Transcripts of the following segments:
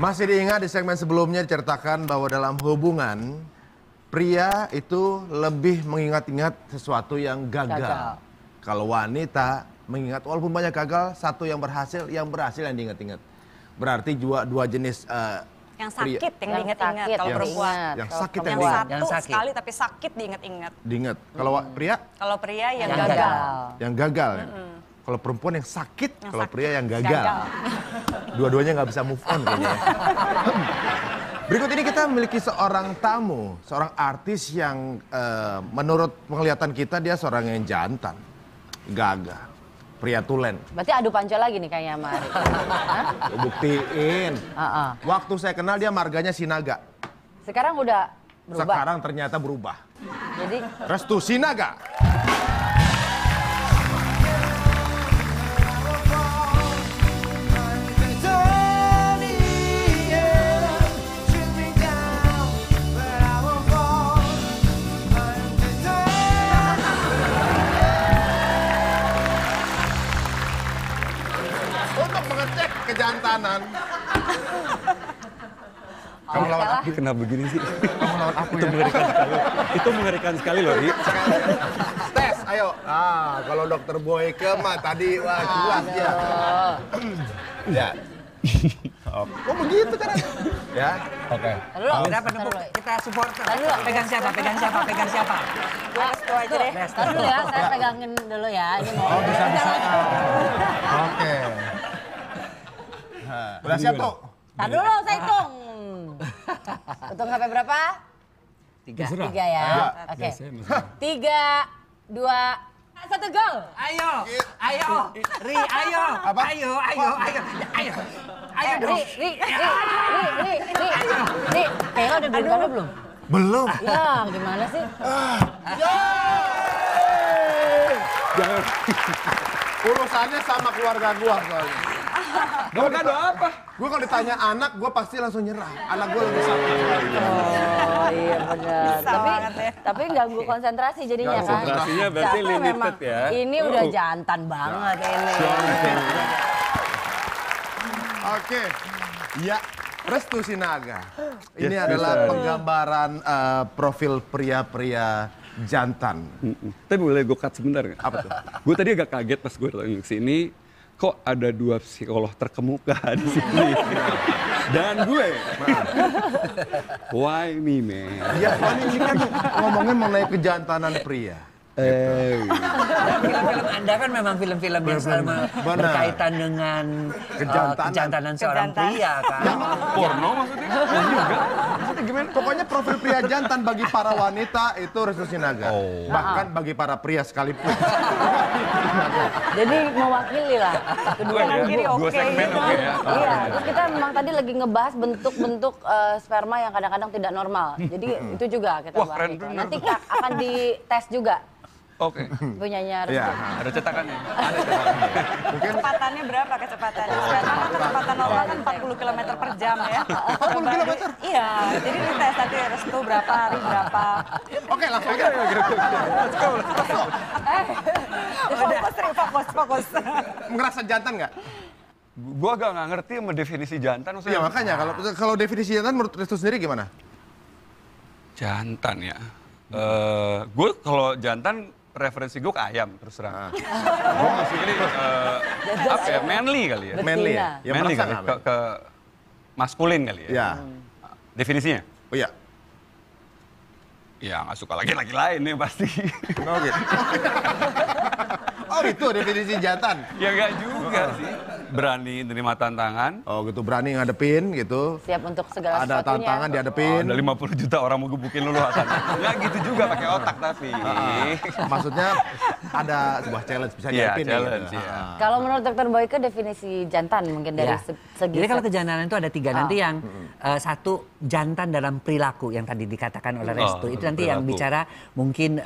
Masih diingat di segmen sebelumnya diceritakan bahwa dalam hubungan pria itu lebih mengingat-ingat sesuatu yang gagal. Kalau wanita mengingat walaupun banyak gagal, satu yang berhasil yang diingat-ingat. Berarti dua jenis yang sakit pria. yang diingat-ingat kalau perempuan. Yang sakit yang diingat. satu sekali tapi sakit diingat-ingat. Diingat. Kalau pria? Kalau pria yang gagal. Yang gagal. Ya? Kalau perempuan yang sakit, kalau pria yang gagal. Dua-duanya nggak bisa move on kayaknya. Berikut ini kita memiliki seorang tamu, seorang artis yang menurut penglihatan kita dia seorang yang jantan, gagah, pria tulen. Berarti adu panco lagi nih kayaknya Mari. Buktiin. Waktu saya kenal dia marganya Sinaga. Sekarang udah berubah. Sekarang ternyata berubah. Jadi Restu Sinaga. Kejantanan. Kamu lawan aku. Kenapa begini sih? Kamu lawan aku Itu ya. mengerikan sekali. Itu mengerikan sekali loh, Ri. Tes, ayo. Kalau dokter Boyke mah tadi wah jelas ya. Ya. Oh begitu kan? Ya. Oke. Berapa nembuk? Kita supporter. Tadi dulu. Pegang siapa? Pegang siapa? Pegang siapa? Restu aja deh. Tahan dulu ya, saya pegangin dulu ya. Ini mau. Bisa. Oke. Udah siap tuh? Tahan dulu, saya hitung. Hitung sampai berapa? 3. 3 ya. Oke. 3, 2, 1 gol. Ayo. Ri, ayo. Apa? Ayo. Ayo dong. Ri. Kayaknya udah dulu belum? Belum. Ya, gimana sih? Urusannya sama keluarga gua soalnya. Gua kado apa? Gua kalau ditanya anak, gua pasti langsung nyerah. Anak gua lebih sakit. Oh iya benar. Bisa banget ya. Tapi ganggu konsentrasi jadinya kan. Konsentrasinya berarti Satu limited memang, ya. Ini udah jantan banget ini. Oke. Ya, Restu Sinaga. Ini Yes, adalah bisa. penggambaran profil pria-pria jantan. Tapi boleh gue cut sebentar nggak? Apa tuh? Gue tadi agak kaget pas gue datang ke sini. Kok ada 2 psikolog terkemuka di sini? Dan gue, why me man? Ya, soalnya ini kan ngomongin mengenai kejantanan pria. Film-film Anda kan memang film-film yang selalu Benar. berkaitan dengan kejantanan seorang pria kan. Porno maksudnya? Maksudnya gimana? Pokoknya profil pria jantan bagi para wanita itu Restu Sinaga. Bahkan bagi para pria sekalipun. Jadi mewakili lah kedua. Kanan kiri Gue oke. segmen oke ya. Iya, terus kita memang tadi lagi ngebahas bentuk-bentuk sperma yang kadang-kadang tidak normal. Jadi itu juga kita Wah, bahas keren itu. bener. Nanti akan dites juga Oke. punyanya Restu. Iya. Ada cetakannya. Kecepatannya berapa kecepatannya? Sperma kan kecepatan normal kan 40 km per jam ya. 40 km? Iya, jadi dites tadi Restu berapa, hari berapa. Oke, langsung aja. Fokus. Ngerasa jantan nggak? Gue agak nggak ngerti sama definisi jantan. Iya, makanya kalau definisi jantan menurut Restu sendiri gimana? Jantan ya. Gue kalau jantan referensi gue ke ayam terus terang. Gue masih ini apa ya, manly kali ya. Manly ya? Ya, Manly merasa kali, nggak? ke maskulin kali ya. Ya. Definisinya? Oh iya. Ya nggak suka laki-laki lain ya pasti. Oh gitu. Oh gitu definisi jantan. Ya nggak juga sih. Berani terima tantangan. Oh gitu, berani ngadepin gitu. Siap untuk segala Ada sesuatunya. tantangan dihadepin. Ada 50 juta orang mau gebukin lu Hasan. Nggak gitu juga pakai otak tapi. Maksudnya ada sebuah challenge bisa Iya, dihadepin. challenge, gitu. iya. Kalau menurut Dr. Boyke definisi jantan mungkin dari Ya. segi Jadi kalau kejantanan itu ada 3 nanti yang satu jantan dalam perilaku yang tadi dikatakan oleh Restu itu nanti yang perilaku. bicara mungkin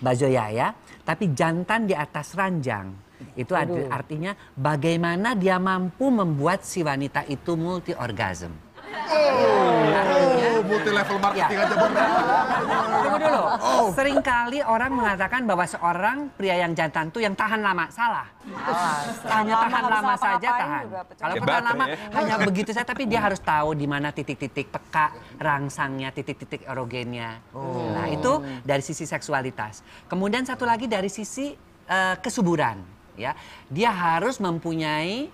Mbak Zoya ya. Tapi jantan di atas ranjang itu artinya bagaimana dia mampu membuat si wanita itu multi orgasm. Oh, multi level marketing aja bener. Tunggu dulu. Seringkali orang mengatakan bahwa seorang pria yang jantan tuh yang tahan lama. Salah. Hanya tahan lama saja tahan. Kalau tahan lama hanya begitu saja, tapi dia harus tahu di mana titik-titik peka rangsangnya, titik-titik erogennya. Nah, itu dari sisi seksualitas. Kemudian satu lagi dari sisi kesuburan, ya. Dia harus mempunyai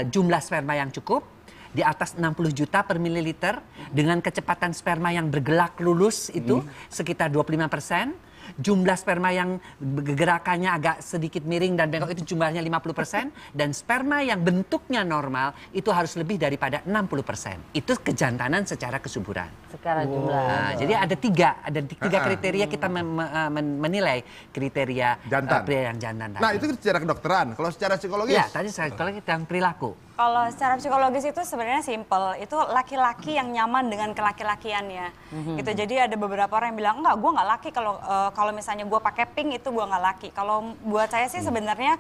jumlah sperma yang cukup di atas 60 juta per mililiter dengan kecepatan sperma yang bergelak lulus itu sekitar 25%. Jumlah sperma yang gerakannya agak sedikit miring dan bengkok itu jumlahnya 50%. Dan sperma yang bentuknya normal itu harus lebih daripada 60%. Itu kejantanan secara kesuburan. Secara jumlah. Nah, jadi ada tiga kriteria kita menilai kriteria pria yang jantan. Nah, itu secara kedokteran. Kalau secara psikologis? Ya, tadi secara psikologis dan perilaku. Kalau secara psikologis itu sebenarnya simple. Itu laki-laki yang nyaman dengan kelaki-lakiannya. Gitu. Jadi ada beberapa orang yang bilang, enggak, gue nggak laki kalau misalnya gue pakai pink itu gue nggak laki. Kalau buat saya sih sebenarnya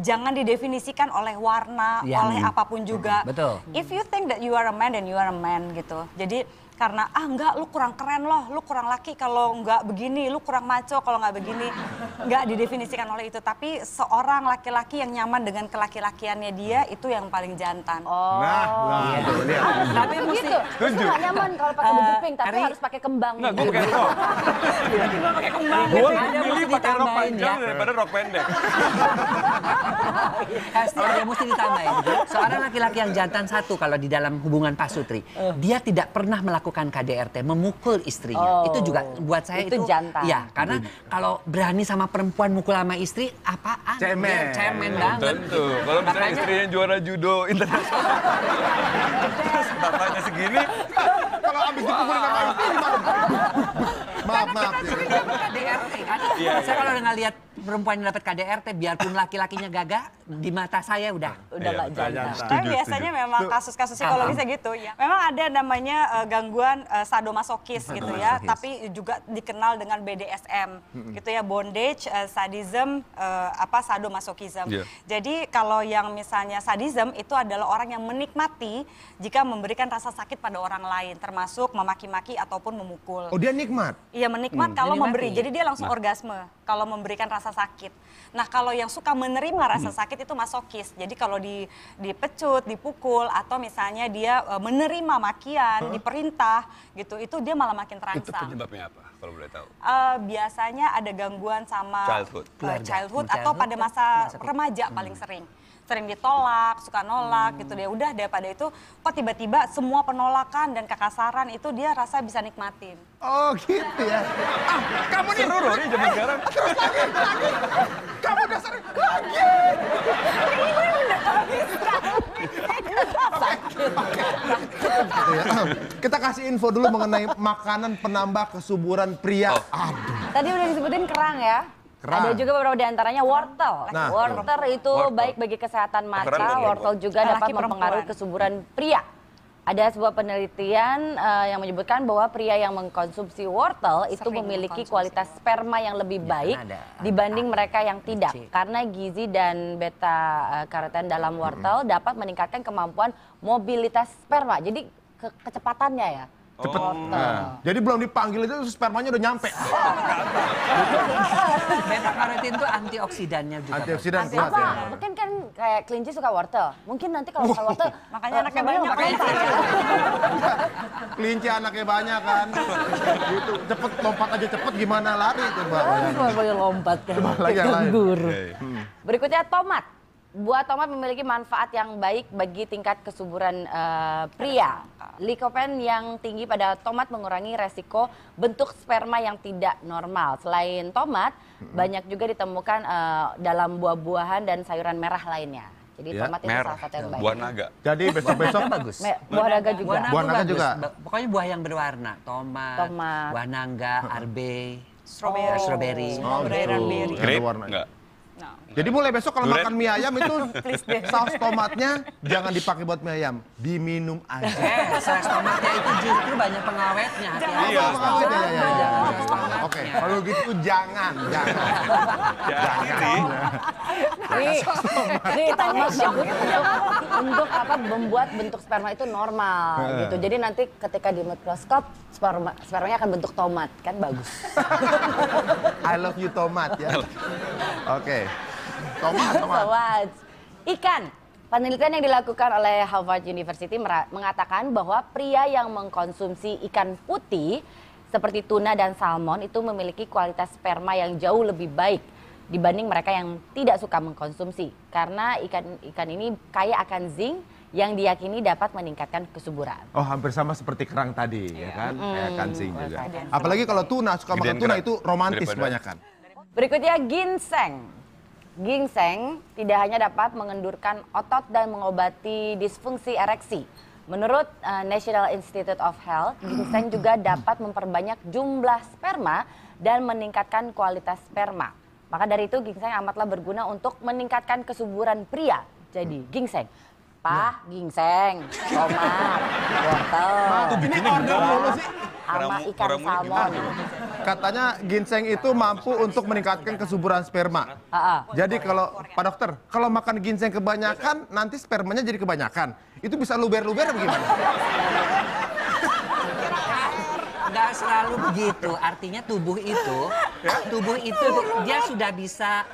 jangan didefinisikan oleh warna, oleh apapun juga. Betul. If you think that you are a man, then you are a man gitu. Jadi karena enggak, lu kurang keren loh, lu kurang laki kalau enggak begini, lu kurang maco kalau enggak begini. Enggak didefinisikan oleh itu, tapi seorang laki-laki yang nyaman dengan kelaki-lakiannya dia itu yang paling jantan. Nah, Tapi begitu. Terus nggak nyaman kalau pakai baju pink, tapi harus pakai kembang. Nggak, gue pakai rok. Gue pilih pakai rok panjang daripada rok pendek. Pasti ada mesti ditambahin. Seorang laki-laki yang jantan satu kalau di dalam hubungan pasutri, dia tidak pernah melakukan KDRT, memukul istrinya. Itu juga buat saya itu jantan. Ya, karena kalau berani sama perempuan mukul sama istri, apaan? Cemen. Cemen banget. Tentu. Kalau misalnya istrinya juara judo internasional, terus bapaknya segini, Kalau abis dipukulin sama istri gimana? Maaf. KDRT kan? Saya kalau udah lihat perempuan yang dapat KDRT, biarpun laki-lakinya gagah, di mata saya udah nggak jantan. Tapi biasanya memang kasus-kasus psikologisnya gitu ya. Memang ada namanya gangguan sadomasokis gitu ya, tapi juga dikenal dengan BDSM gitu ya, bondage, sadism, sadomasochism. Jadi kalau yang misalnya sadism itu adalah orang yang menikmati jika memberikan rasa sakit pada orang lain, termasuk memaki-maki ataupun memukul. Oh, dia nikmat? Iya, menikmat kalau menikmati. memberi. Jadi dia langsung orgasme kalau memberikan rasa sakit. Nah, kalau yang suka menerima rasa sakit itu masokis. Jadi kalau dipecut, dipukul, atau misalnya dia menerima makian, diperintah gitu, itu dia malah makin itu terangsang. penyebabnya apa kalau boleh tahu? Biasanya ada gangguan sama childhood atau pada masa remaja paling sering ditolak, suka nolak gitu deh. Udah daripada itu kok tiba-tiba semua penolakan dan kekasaran itu dia rasa bisa nikmatin. Oh gitu ya. Kamu nih Seru loh nih zaman sekarang. terus lagi. Kamu dasar lagi. Kita kasih info dulu mengenai makanan penambah kesuburan pria. Aduh. Tadi udah disebutin kerang ya. Kerang. Ada juga beberapa diantaranya wortel. Nah, wortel itu baik bagi kesehatan mata. Wortel juga dapat Laki mempengaruhi perempuan. kesuburan pria. Ada sebuah penelitian yang menyebutkan bahwa pria yang mengkonsumsi wortel itu Sering memiliki mengkonsumsi kualitas sperma yang lebih baik ada dibanding mereka yang tidak. Karena gizi dan beta karoten dalam wortel dapat meningkatkan kemampuan mobilitas sperma. Jadi kecepatannya ya. Cepet. Nah, jadi belum dipanggil itu spermanya udah nyampe. beta karotin itu antioksidannya juga. Antioksidan kuat Apa? ya. Mungkin kan kayak kelinci suka wortel. Mungkin nanti kalau suka wortel, Makanya anaknya suaminya banyak. makanya Kelinci anaknya banyak kan. Gitu. Cepet lompat aja cepet gimana lari coba. Boleh lompat kan. lagi yang lain. Guru. Berikutnya tomat. Buah tomat memiliki manfaat yang baik bagi tingkat kesuburan pria. Likopen yang tinggi pada tomat mengurangi resiko bentuk sperma yang tidak normal. Selain tomat, banyak juga ditemukan dalam buah-buahan dan sayuran merah lainnya. Jadi Ya, tomat itu Merah, salah satu yang baik. buah naga. Jadi besok-besok bagus. Buah naga juga. Buah naga juga. Pokoknya buah yang berwarna. Tomat, buah nangga, arbe, strawberry. Raspberry. Grape? warna. Enggak. Nah, Jadi mulai besok kalau Durian. makan mie ayam itu saus tomatnya jangan dipakai buat mie ayam, diminum aja. Saus tomatnya itu justru banyak pengawetnya. Iya, Oh, ya. Oke, kalau gitu jangan. Ini tomat untuk apa membuat bentuk sperma itu normal gitu. Jadi nanti ketika di mikroskop spermanya akan bentuk tomat, kan bagus. I love you tomat ya. Oke. Tomat. Ikan. Penelitian yang dilakukan oleh Harvard University mengatakan bahwa pria yang mengkonsumsi ikan putih seperti tuna dan salmon itu memiliki kualitas sperma yang jauh lebih baik dibanding mereka yang tidak suka mengkonsumsi. Karena ikan ini kaya akan zinc yang diyakini dapat meningkatkan kesuburan. Oh, hampir sama seperti kerang tadi, ya kan? Kayak ikan zinc juga. Apalagi kalau tuna, suka makan tuna itu romantis kebanyakan. Berikutnya ginseng. Ginseng tidak hanya dapat mengendurkan otot dan mengobati disfungsi ereksi. Menurut National Institute of Health, ginseng juga dapat memperbanyak jumlah sperma dan meningkatkan kualitas sperma. Maka dari itu ginseng amatlah berguna untuk meningkatkan kesuburan pria. Jadi ginseng, ginseng, tomat, wortel, Ini order dulu sih. sama ikan salmon. Katanya ginseng itu mampu untuk meningkatkan kesuburan sperma. Jadi kalau Pak Dokter, kalau makan ginseng kebanyakan, nanti spermanya jadi kebanyakan. Itu bisa luber-luber bagaimana? Nggak selalu begitu. Artinya tubuh itu dia sudah bisa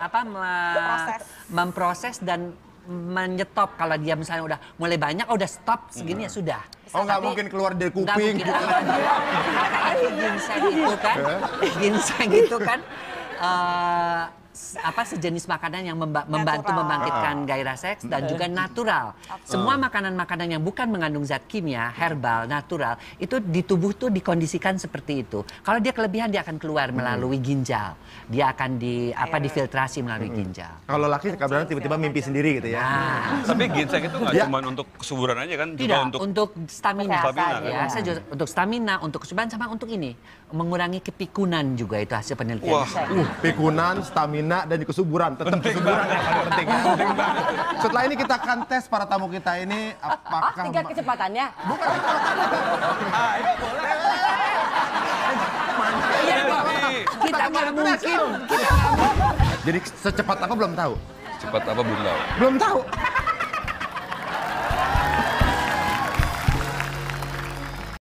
memproses dan menyetop. Kalau dia misalnya udah mulai banyak, udah stop segini ya sudah. Oh, nggak mungkin keluar dari kuping. Nggak mungkin. Makanya ginseng itu kan sejenis makanan yang membantu membangkitkan gairah seks dan juga natural. Semua makanan-makanan yang bukan mengandung zat kimia, herbal, natural, itu di tubuh tuh dikondisikan seperti itu. Kalau dia kelebihan dia akan keluar melalui ginjal. Dia akan difiltrasi melalui ginjal. Kalau laki kadang-kadang tiba-tiba mimpi sendiri gitu ya. Tapi ginseng itu nggak cuma untuk kesuburan aja kan? Tidak, Juga untuk stamina. Kesehatan, Ya, untuk stamina, untuk kesuburan sama untuk ini. Mengurangi kepikunan juga itu hasil penelitian. Wah. Pikunan, stamina, dan kesuburan. Tetap kesuburan yang paling penting. Ya. Setelah ini kita akan tes para tamu kita ini apakah... Tingkat kecepatannya? Bukan Kita nggak mungkin. Jadi secepat apa belum tahu? cepat apa belum tahu. Belum tahu.